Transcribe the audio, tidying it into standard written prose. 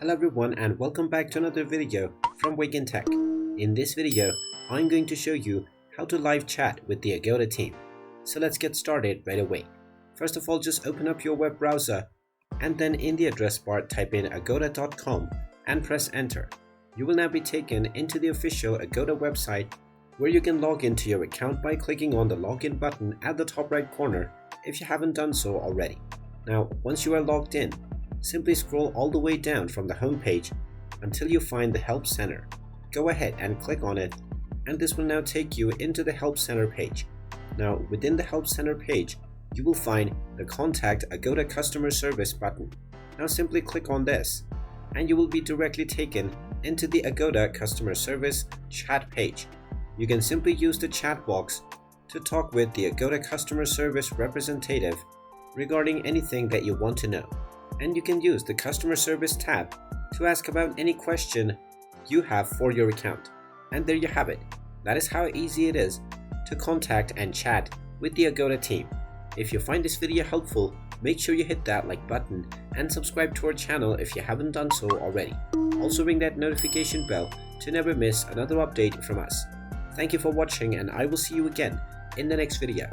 Hello everyone and welcome back to another video from Wake&Tech. In this video, I'm going to show you how to live chat with the Agoda team. So let's get started right away. First of all, just open up your web browser and then in the address bar type in agoda.com and press enter. You will now be taken into the official Agoda website where you can log into your account by clicking on the login button at the top right corner if you haven't done so already. Now, once you are logged in, simply scroll all the way down from the home page until you find the Help Center. Go ahead and click on it, and this will now take you into the Help Center page. Now, within the Help Center page, you will find the Contact Agoda Customer Service button. Now simply click on this, and you will be directly taken into the Agoda Customer Service chat page. You can simply use the chat box to talk with the Agoda Customer Service representative regarding anything that you want to know. And you can use the Customer Service tab to ask about any question you have for your account. And there you have it. That is how easy it is to contact and chat with the Agoda team. If you find this video helpful, make sure you hit that like button and subscribe to our channel if you haven't done so already. Also ring that notification bell to never miss another update from us. Thank you for watching, and I will see you again in the next video.